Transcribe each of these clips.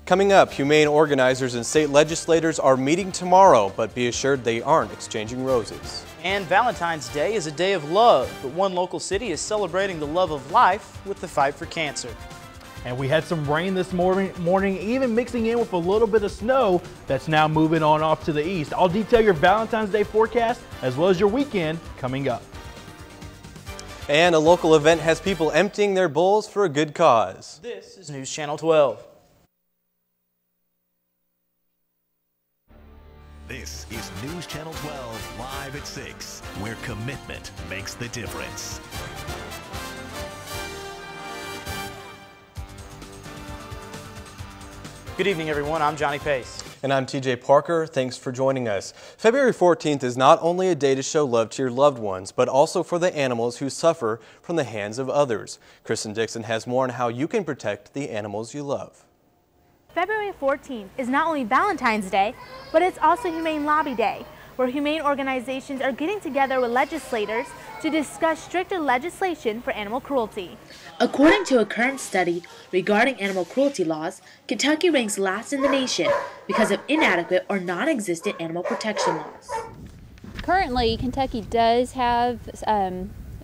Coming up, humane organizers and state legislators are meeting tomorrow, but be assured they aren't exchanging roses. And Valentine's Day is a day of love, but one local city is celebrating the love of life with the fight for cancer. And we had some rain this morning, even mixing in with a little bit of snow that's now moving on off to the east. I'll detail your Valentine's Day forecast as well as your weekend coming up. And a local event has people emptying their bowls for a good cause. This is News Channel 12. This is News Channel 12 live at 6, where commitment makes the difference. Good evening, everyone. I'm Johnny Pace. And I'm TJ Parker. Thanks for joining us. February 14th is not only a day to show love to your loved ones, but also for the animals who suffer from the hands of others. Kristen Dixon has more on how you can protect the animals you love. February 14th is not only Valentine's Day, but it's also Humane Lobby Day, where humane organizations are getting together with legislators to discuss stricter legislation for animal cruelty. According to a current study regarding animal cruelty laws, Kentucky ranks last in the nation because of inadequate or non-existent animal protection laws. Currently, Kentucky does have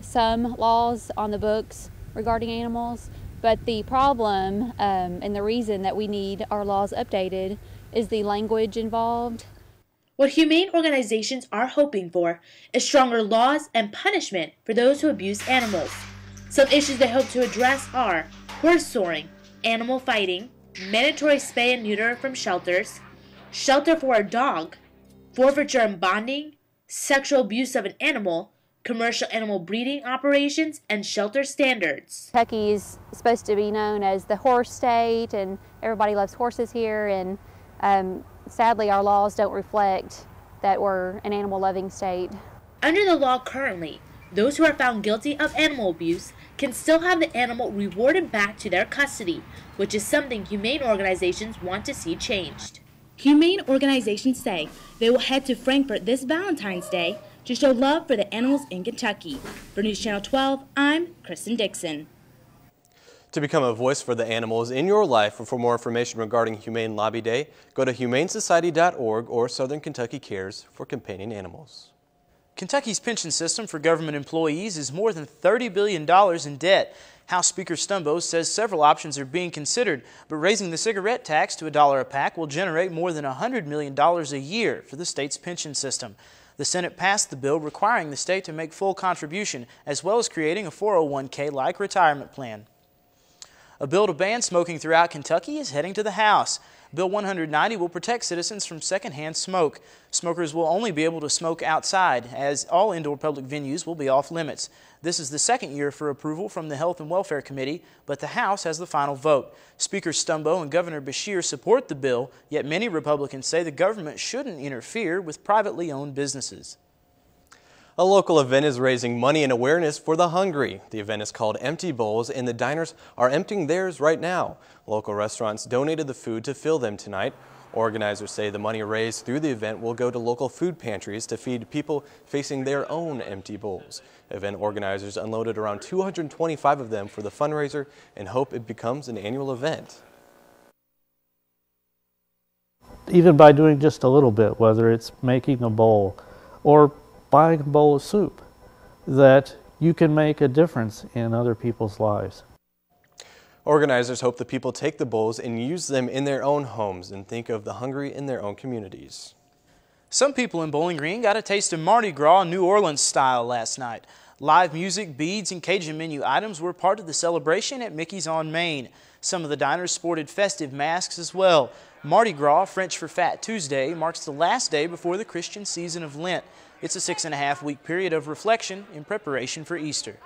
some laws on the books regarding animals. But the problem and the reason that we need our laws updated is the language involved. What humane organizations are hoping for is stronger laws and punishment for those who abuse animals. Some issues they hope to address are horse soaring, animal fighting, mandatory spay and neuter from shelters, shelter for a dog, forfeiture and bonding, sexual abuse of an animal, commercial animal breeding operations, and shelter standards. Kentucky is supposed to be known as the horse state, and everybody loves horses here, and sadly our laws don't reflect that we're an animal-loving state. Under the law currently, those who are found guilty of animal abuse can still have the animal rewarded back to their custody, which is something humane organizations want to see changed. Humane organizations say they will head to Frankfort this Valentine's Day to show love for the animals in Kentucky. For News Channel 12, I'm Kristen Dixon. To become a voice for the animals in your life or for more information regarding Humane Lobby Day, go to humanesociety.org or Southern Kentucky Cares for companion animals. Kentucky's pension system for government employees is more than $30 billion in debt. House Speaker Stumbo says several options are being considered, but raising the cigarette tax to $1 a pack will generate more than $100 million a year for the state's pension system. The Senate passed the bill requiring the state to make full contribution, as well as creating a 401k-like retirement plan. A bill to ban smoking throughout Kentucky is heading to the House. Bill 190 will protect citizens from secondhand smoke. Smokers will only be able to smoke outside, as all indoor public venues will be off limits. This is the second year for approval from the Health and Welfare Committee, but the House has the final vote. Speaker Stumbo and Governor Beshear support the bill, yet many Republicans say the government shouldn't interfere with privately owned businesses. A local event is raising money and awareness for the hungry. The event is called Empty Bowls, and the diners are emptying theirs right now. Local restaurants donated the food to fill them tonight. Organizers say the money raised through the event will go to local food pantries to feed people facing their own empty bowls. Event organizers unloaded around 225 of them for the fundraiser and hope it becomes an annual event. Even by doing just a little bit, whether it's making a bowl or buying a bowl of soup, that you can make a difference in other people's lives. Organizers hope the people take the bowls and use them in their own homes and think of the hungry in their own communities. Some people in Bowling Green got a taste of Mardi Gras New Orleans style last night. Live music, beads, and Cajun menu items were part of the celebration at Mickey's on Main. Some of the diners sported festive masks as well. Mardi Gras, French for Fat Tuesday, marks the last day before the Christian season of Lent. It's a 6.5-week period of reflection in preparation for Easter.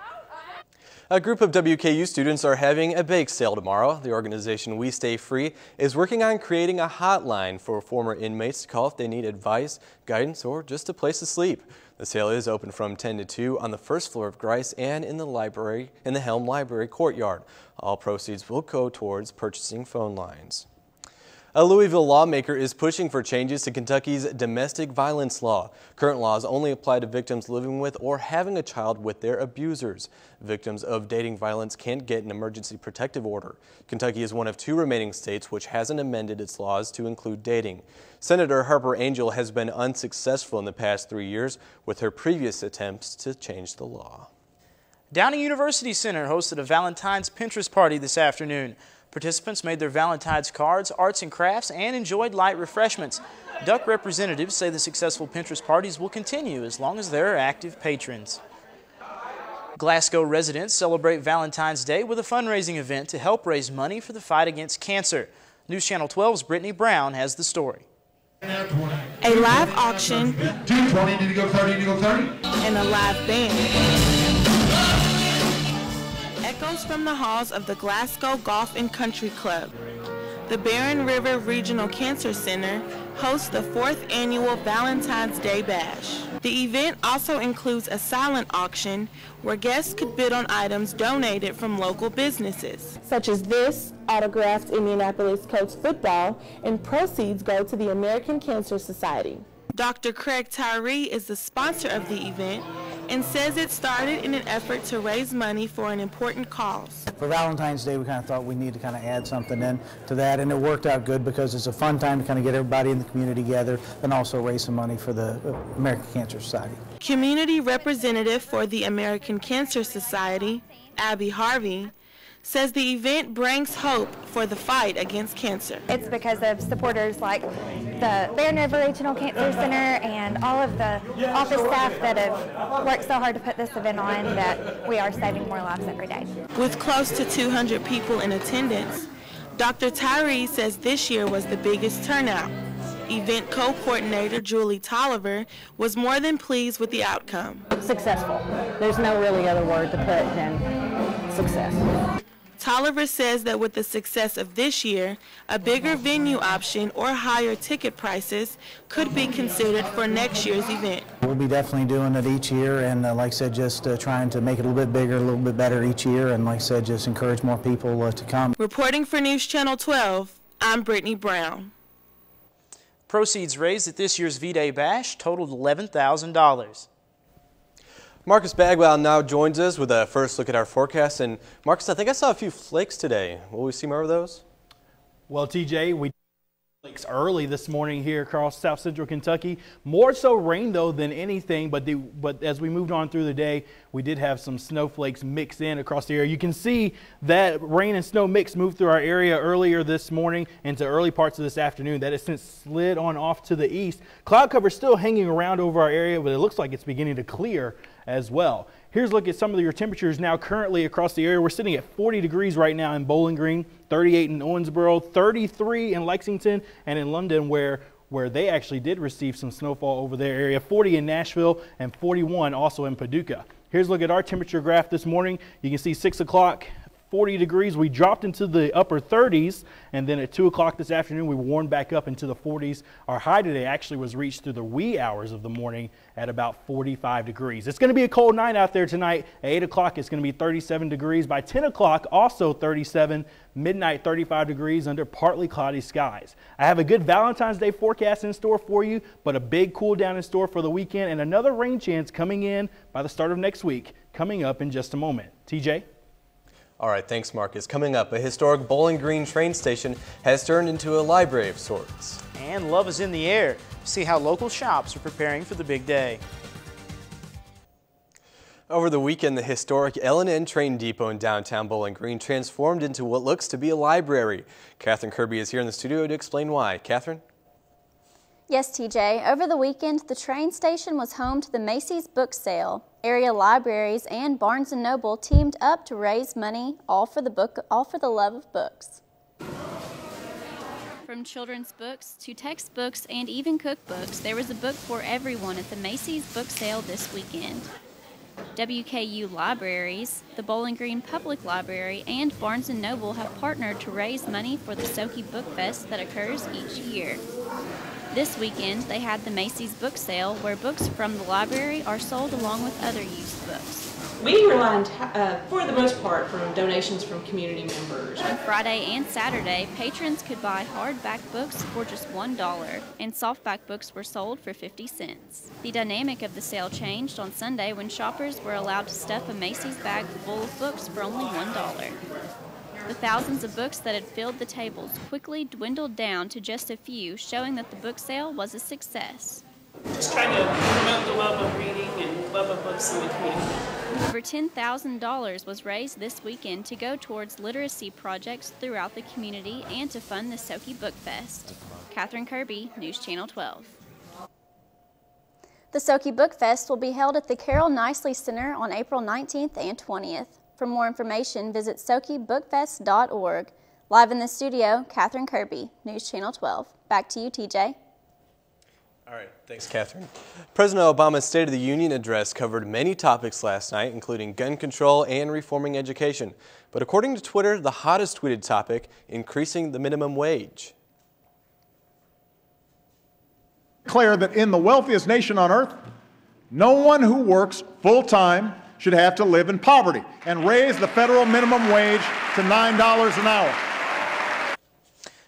A group of WKU students are having a bake sale tomorrow. The organization We Stay Free is working on creating a hotline for former inmates to call if they need advice, guidance, or just a place to sleep. The sale is open from 10 to 2 on the first floor of Grice and in the Helm Library courtyard. All proceeds will go towards purchasing phone lines. A Louisville lawmaker is pushing for changes to Kentucky's domestic violence law. Current laws only apply to victims living with or having a child with their abusers. Victims of dating violence can't get an emergency protective order. Kentucky is one of 2 remaining states which hasn't amended its laws to include dating. Senator Harper Angel has been unsuccessful in the past 3 years with her previous attempts to change the law. Downey University Center hosted a Valentine's Pinterest party this afternoon. Participants made their Valentine's cards, arts and crafts, and enjoyed light refreshments. Duck representatives say the successful Pinterest parties will continue as long as there are active patrons. Glasgow residents celebrate Valentine's Day with a fundraising event to help raise money for the fight against cancer. News Channel 12's Brittany Brown has the story. A live auction, 220, need to go 30, need to go 30. And a live band. Echoes from the halls of the Glasgow Golf and Country Club. The Barren River Regional Cancer Center hosts the 4th annual Valentine's Day Bash. The event also includes a silent auction where guests could bid on items donated from local businesses. Such as this, autographed Indianapolis Colts football, and proceeds go to the American Cancer Society. Dr. Craig Tyree is the sponsor of the event and says it started in an effort to raise money for an important cause. For Valentine's Day, we kind of thought we needed to kind of add something in to that, and it worked out good because it's a fun time to kind of get everybody in the community together and also raise some money for the American Cancer Society. Community representative for the American Cancer Society, Abby Harvey, says the event brings hope for the fight against cancer. It's because of supporters like the Barren River Regional Cancer Center and all of the office staff that have worked so hard to put this event on that we are saving more lives every day. With close to 200 people in attendance, Dr. Tyree says this year was the biggest turnout. Event co-coordinator Julie Tolliver was more than pleased with the outcome. Successful. There's no really other word to put than success. Tolliver says that with the success of this year, a bigger venue option or higher ticket prices could be considered for next year's event. We'll be definitely doing it each year, and like I said, just trying to make it a little bit bigger, a little bit better each year, and like I said, just encourage more people to come. Reporting for News Channel 12, I'm Brittany Brown. Proceeds raised at this year's V-Day Bash totaled $11,000. Marcus Bagwell now joins us with a first look at our forecast. And Marcus, I think I saw a few flakes today. Will we see more of those? Well, TJ, we flakes early this morning here across south central Kentucky. More so rain though than anything, but as we moved on through the day, we did have some snowflakes mix in across the area. You can see that rain and snow mix moved through our area earlier this morning into early parts of this afternoon. That has since slid on off to the east. Cloud cover still hanging around over our area, but it looks like it's beginning to clear as well. Here's a look at some of your temperatures now currently across the area. We're sitting at 40 degrees right now in Bowling Green, 38 in Owensboro, 33 in Lexington, and in London where they actually did receive some snowfall over their area, 40 in Nashville and 41 also in Paducah. Here's a look at our temperature graph this morning. You can see 6 o'clock, 40 degrees. We dropped into the upper 30s, and then at 2 o'clock this afternoon, we warmed back up into the 40s. Our high today actually was reached through the wee hours of the morning at about 45 degrees. It's going to be a cold night out there tonight. At 8 o'clock, it's going to be 37 degrees. By 10 o'clock, also 37. Midnight, 35 degrees under partly cloudy skies. I have a good Valentine's Day forecast in store for you, but a big cool down in store for the weekend and another rain chance coming in by the start of next week, coming up in just a moment. TJ? All right, thanks, Marcus. Coming up, a historic Bowling Green train station has turned into a library of sorts. And love is in the air. See how local shops are preparing for the big day. Over the weekend, the historic L&N train depot in downtown Bowling Green transformed into what looks to be a library. Catherine Kirby is here in the studio to explain why. Catherine? Yes, TJ. Over the weekend, the train station was home to the Macy's book sale. Area libraries and Barnes & Noble teamed up to raise money, all for the love of books. From children's books to textbooks and even cookbooks, there was a book for everyone at the Macy's book sale this weekend. WKU Libraries, the Bowling Green Public Library, and Barnes & Noble have partnered to raise money for the Soki Book Fest that occurs each year. This weekend, they had the Macy's book sale where books from the library are sold along with other used books. We rely on, for the most part, from donations from community members. On Friday and Saturday, patrons could buy hardback books for just $1, and softback books were sold for 50 cents. The dynamic of the sale changed on Sunday when shoppers were allowed to stuff a Macy's bag full of books for only $1. The thousands of books that had filled the tables quickly dwindled down to just a few, showing that the book sale was a success. Just trying to promote the love of reading and love of books in the community. Over $10,000 was raised this weekend to go towards literacy projects throughout the community and to fund the Soki Book Fest. Catherine Kirby, News Channel 12. The Soki Book Fest will be held at the Carol Nicely Center on April 19th and 20th. For more information, visit SokiBookFest.org. Live in the studio, Catherine Kirby, News Channel 12. Back to you, TJ. All right, thanks, Catherine. President Obama's State of the Union address covered many topics last night, including gun control and reforming education. But according to Twitter, the hottest tweeted topic, increasing the minimum wage. Declare that in the wealthiest nation on earth, no one who works full-time should have to live in poverty, and raise the federal minimum wage to $9 an hour.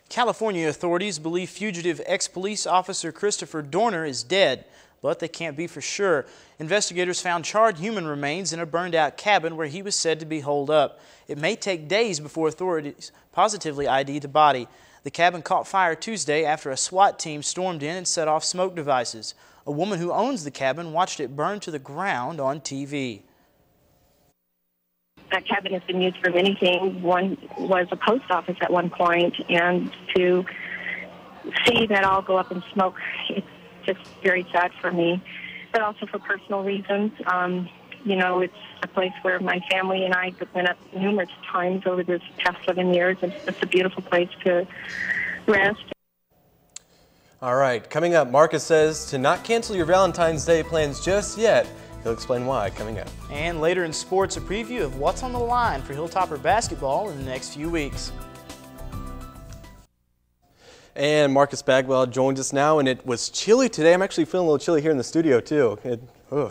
California authorities believe fugitive ex-police officer Christopher Dorner is dead, but they can't be for sure. Investigators found charred human remains in a burned-out cabin where he was said to be holed up. It may take days before authorities positively ID the body. The cabin caught fire Tuesday after a SWAT team stormed in and set off smoke devices. A woman who owns the cabin watched it burn to the ground on TV. That cabin has been used for many things. One was a post office at one point, and to see that all go up in smoke, it's just very sad for me, but also for personal reasons. You know, it's a place where my family and I have been up numerous times over this past 7 years. It's a beautiful place to rest. All right, coming up, Marcus says to not cancel your Valentine's Day plans just yet. He'll explain why coming up. And later in sports, a preview of what's on the line for Hilltopper basketball in the next few weeks. And Marcus Bagwell joins us now, and it was chilly today. I'm actually feeling a little chilly here in the studio, too.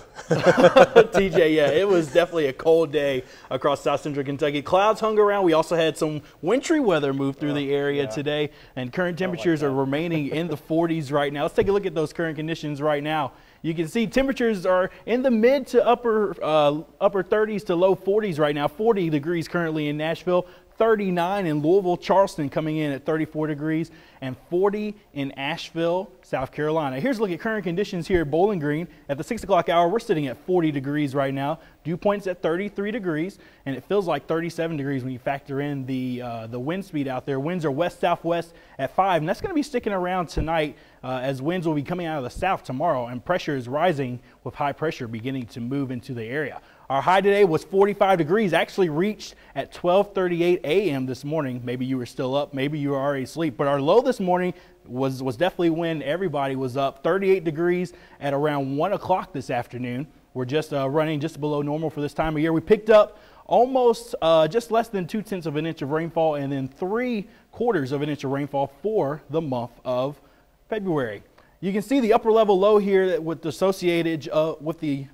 TJ, yeah, it was definitely a cold day across South Central Kentucky. Clouds hung around. We also had some wintry weather move through the area today, and current temperatures are remaining in the 40s right now. Let's take a look at those current conditions right now. You can see temperatures are in the mid to upper 30s to low 40s right now. 40 degrees currently in Nashville. 39 in Louisville, Charleston coming in at 34 degrees, and 40 in Asheville, South Carolina. Here's a look at current conditions here at Bowling Green. At the 6 o'clock hour, we're sitting at 40 degrees right now. Dew point's at 33 degrees, and it feels like 37 degrees when you factor in the wind speed out there. Winds are west-southwest at 5, and that's going to be sticking around tonight as winds will be coming out of the south tomorrow, and pressure is rising with high pressure beginning to move into the area. Our high today was 45 degrees, actually reached at 12:38 a.m. this morning. Maybe you were still up, maybe you were already asleep. But our low this morning was definitely when everybody was up. 38 degrees at around 1 o'clock this afternoon. We're just running just below normal for this time of year. We picked up almost just less than 2/10 of an inch of rainfall, and then 3/4 of an inch of rainfall for the month of February. You can see the upper level low here with the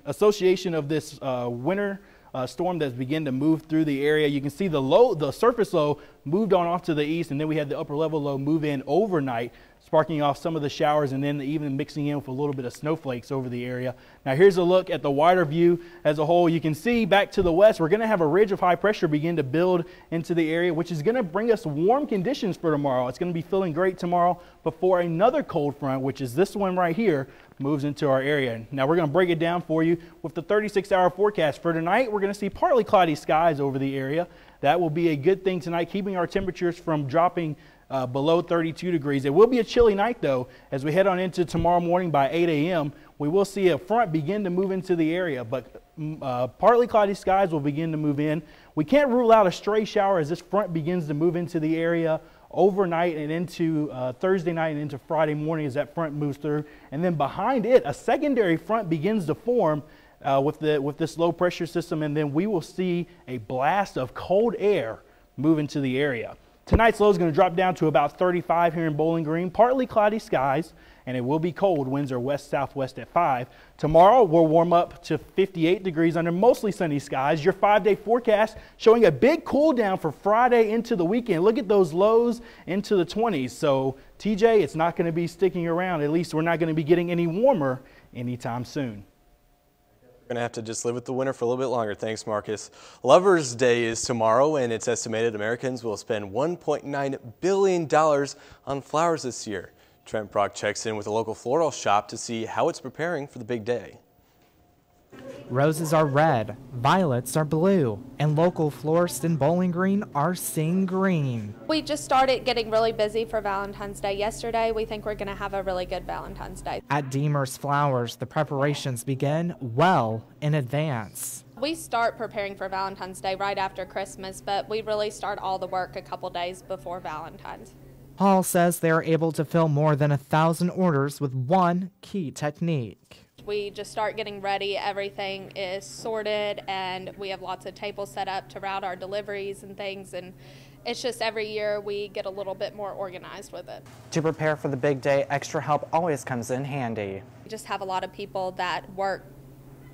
association of this winter storm that's begun to move through the area. You can see the surface low moved on off to the east, and then we had the upper level low move in overnight, sparking off some of the showers and then even mixing in with a little bit of snowflakes over the area. Now here's a look at the wider view as a whole. You can see back to the west, we're going to have a ridge of high pressure begin to build into the area, which is going to bring us warm conditions for tomorrow. It's going to be feeling great tomorrow before another cold front, which is this one right here, moves into our area. Now we're going to break it down for you with the 36-hour forecast. For tonight, we're going to see partly cloudy skies over the area. That will be a good thing tonight, keeping our temperatures from dropping below 32 degrees. It will be a chilly night, though. As we head on into tomorrow morning by 8 a.m., we will see a front begin to move into the area, but partly cloudy skies will begin to move in. We can't rule out a stray shower as this front begins to move into the area overnight and into Thursday night and into Friday morning as that front moves through. And then behind it, a secondary front begins to form with this low pressure system, and then we will see a blast of cold air move into the area. Tonight's low is going to drop down to about 35 here in Bowling Green. Partly cloudy skies, and it will be cold. Winds are west-southwest at 5. Tomorrow we'll warm up to 58 degrees under mostly sunny skies. Your 5-day forecast showing a big cool down for Friday into the weekend. Look at those lows into the 20s. So TJ, it's not going to be sticking around. At least we're not going to be getting any warmer anytime soon. We're going to have to just live with the winter for a little bit longer. Thanks, Marcus. Lover's Day is tomorrow, and it's estimated Americans will spend $1.9 billion on flowers this year. Trent Brock checks in with a local floral shop to see how it's preparing for the big day. Roses are red, violets are blue, and local florists in Bowling Green are seeing green. We just started getting really busy for Valentine's Day yesterday. We think we're going to have a really good Valentine's Day. At Deemer's Flowers, the preparations begin well in advance. We start preparing for Valentine's Day right after Christmas, but we really start all the work a couple days before Valentine's. Hall says they are able to fill more than 1,000 orders with one key technique. We just start getting ready, everything is sorted, and we have lots of tables set up to route our deliveries and things, and it's just every year we get a little bit more organized with it. To prepare for the big day, extra help always comes in handy. We just have a lot of people that work,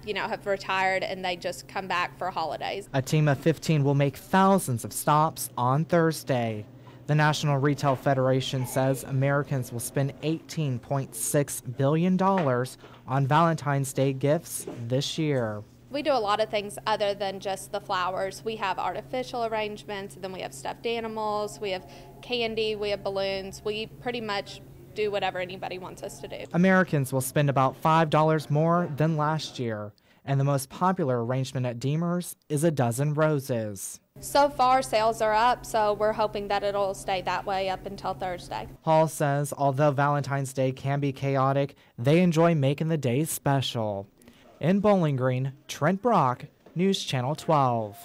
have retired, and they just come back for holidays. A team of 15 will make thousands of stops on Thursday. The National Retail Federation says Americans will spend $18.6 billion on Valentine's Day gifts this year. We do a lot of things other than just the flowers. We have artificial arrangements, and then we have stuffed animals, we have candy, we have balloons. We pretty much do whatever anybody wants us to do. Americans will spend about $5 more than last year, and the most popular arrangement at Deemer's is a dozen roses. So far, sales are up, so we're hoping that it'll stay that way up until Thursday. Hall says although Valentine's Day can be chaotic, they enjoy making the day special. In Bowling Green, Trent Brock, News Channel 12.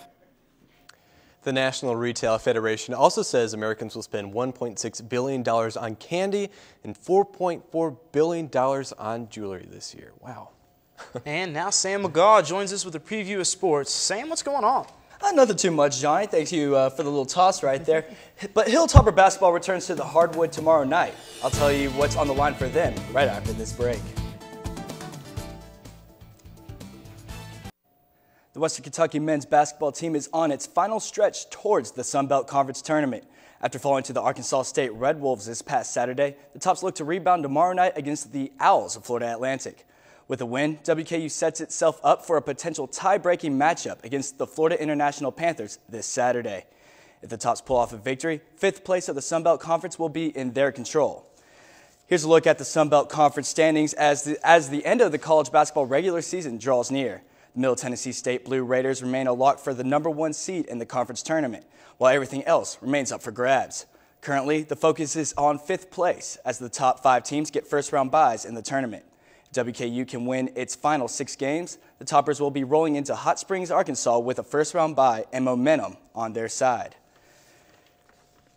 The National Retail Federation also says Americans will spend $1.6 billion on candy and $4.4 billion on jewelry this year. Wow. And now Sam McGaw joins us with a preview of sports. Sam, what's going on? Nothing too much, Johnny. Thank you for the little toss right there. But Hilltopper basketball returns to the hardwood tomorrow night. I'll tell you what's on the line for them right after this break. The Western Kentucky men's basketball team is on its final stretch towards the Sun Belt Conference Tournament. After falling to the Arkansas State Red Wolves this past Saturday, the Tops look to rebound tomorrow night against the Owls of Florida Atlantic. With a win, WKU sets itself up for a potential tie-breaking matchup against the Florida International Panthers this Saturday. If the Tops pull off a victory, 5th place of the Sun Belt Conference will be in their control. Here's a look at the Sun Belt Conference standings as the end of the college basketball regular season draws near. The Middle Tennessee State Blue Raiders remain a lock for the #1 seed in the conference tournament, while everything else remains up for grabs. Currently, the focus is on 5th place as the top 5 teams get first-round byes in the tournament. WKU can win its final 6 games, the Toppers will be rolling into Hot Springs, Arkansas with a first-round bye and momentum on their side.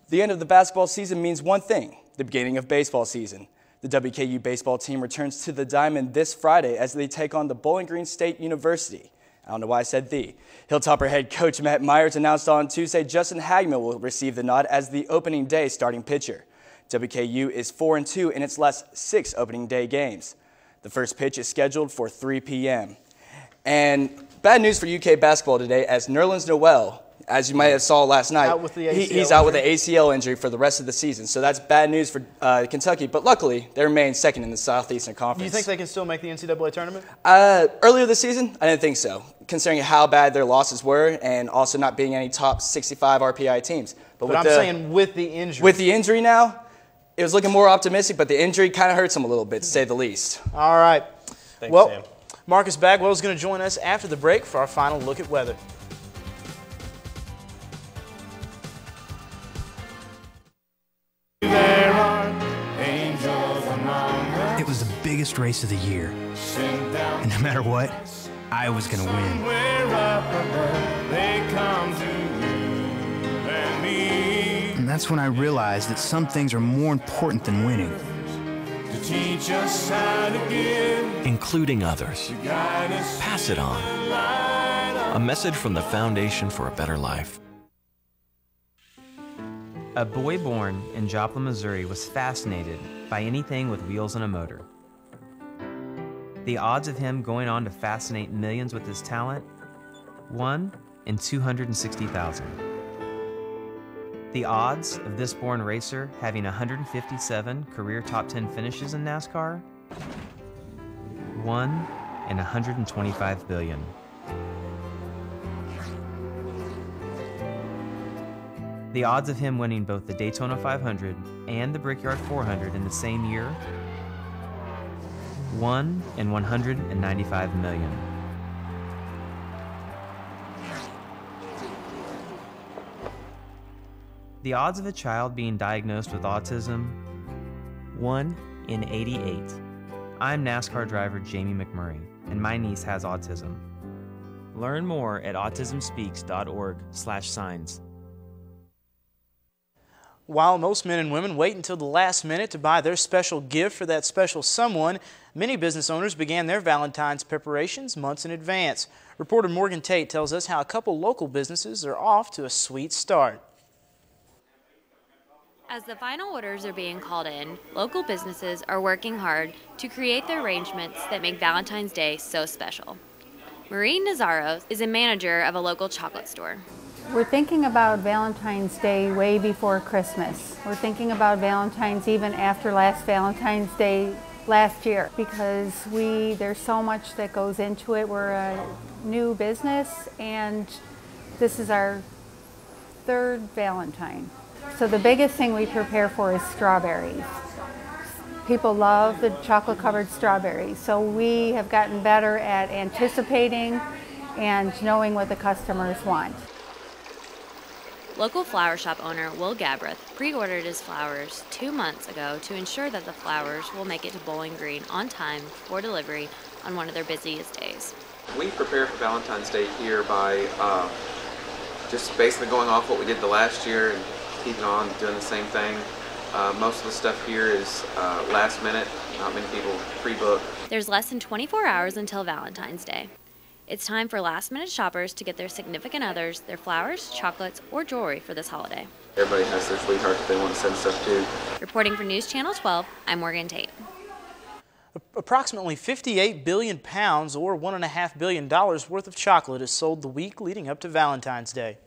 The end of the basketball season means one thing, the beginning of baseball season. The WKU baseball team returns to the diamond this Friday as they take on the Bowling Green State University. I don't know why I said the. Hilltopper head coach Matt Myers announced on Tuesday Justin Hagman will receive the nod as the opening day starting pitcher. WKU is 4-2 in its last 6 opening day games. The first pitch is scheduled for 3 p.m. And bad news for UK basketball today as Nerlens Noel, as you might have saw last night, he's out with an ACL injury for the rest of the season. So that's bad news for Kentucky, but luckily they remain second in the Southeastern Conference. Do you think they can still make the NCAA tournament? Earlier this season, I didn't think so, considering how bad their losses were and also not being any top 65 RPI teams. But I'm saying with the injury. With the injury now, it was looking more optimistic, but the injury kind of hurts them a little bit, to say the least. All right. Thanks, well, Sam. Marcus Bagwell is going to join us after the break for our final look at weather. It was the biggest race of the year. And no matter what, I was going to win. And that's when I realized that some things are more important than winning. Including others. Pass it on. A message from the Foundation for a Better Life. A boy born in Joplin, Missouri was fascinated by anything with wheels and a motor. The odds of him going on to fascinate millions with his talent? 1 in 260,000. The odds of this born racer having 157 career top 10 finishes in NASCAR? 1 in 125 billion. The odds of him winning both the Daytona 500 and the Brickyard 400 in the same year? 1 in 195 million. The odds of a child being diagnosed with autism? 1 in 88. I'm NASCAR driver Jamie McMurray, and my niece has autism. Learn more at autismspeaks.org/signs. While most men and women wait until the last minute to buy their special gift for that special someone, many business owners began their Valentine's preparations months in advance. Reporter Morgan Tate tells us how a couple local businesses are off to a sweet start. As the final orders are being called in, local businesses are working hard to create the arrangements that make Valentine's Day so special. Marie Nazaro is a manager of a local chocolate store. We're thinking about Valentine's Day way before Christmas. We're thinking about Valentine's even after last Valentine's Day last year because there's so much that goes into it. We're a new business and this is our third Valentine. So the biggest thing we prepare for is strawberries. People love the chocolate covered strawberries. So we have gotten better at anticipating and knowing what the customers want. Local flower shop owner Will Gabreth pre-ordered his flowers 2 months ago to ensure that the flowers will make it to Bowling Green on time for delivery on one of their busiest days. We prepare for Valentine's Day here by just basically going off what we did the last year and keeping on doing the same thing. Most of the stuff here is last minute. Not many people pre-book. There's less than 24 hours until Valentine's Day. It's time for last-minute shoppers to get their significant others their flowers, chocolates, or jewelry for this holiday. Everybody has their sweetheart that they want to send stuff to. Reporting for News Channel 12, I'm Morgan Tate. Approximately 58 billion pounds or $1.5 billion worth of chocolate is sold the week leading up to Valentine's Day.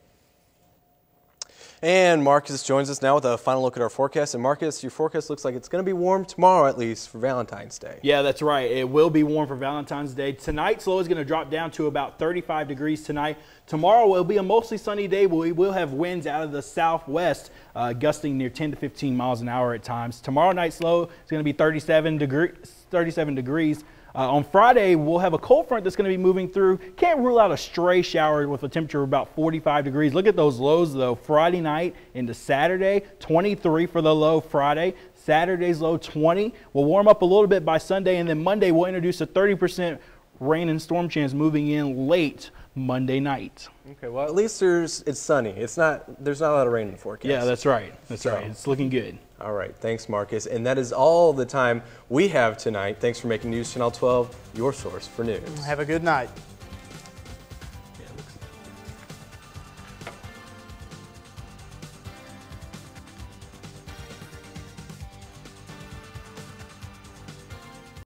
And Marcus joins us now with a final look at our forecast. And Marcus, your forecast looks like it's going to be warm tomorrow at least for Valentine's Day. Yeah, that's right. It will be warm for Valentine's Day. Tonight's low is going to drop down to about 35 degrees tonight. Tomorrow will be a mostly sunny day, but we will have winds out of the southwest, gusting near 10 to 15 miles an hour at times. Tomorrow night's low is going to be 37 degrees. On Friday, we'll have a cold front that's going to be moving through. Can't rule out a stray shower with a temperature of about 45 degrees. Look at those lows, though. Friday night into Saturday, 23 for the low Friday. Saturday's low, 20. We'll warm up a little bit by Sunday, and then Monday we'll introduce a 30% rain and storm chance moving in late Monday night. Okay, well, at least it's sunny. There's not a lot of rain in the forecast. Yeah, that's right. That's right. It's looking good. All right. Thanks, Marcus. And that is all the time we have tonight. Thanks for making News Channel 12 your source for news. Have a good night.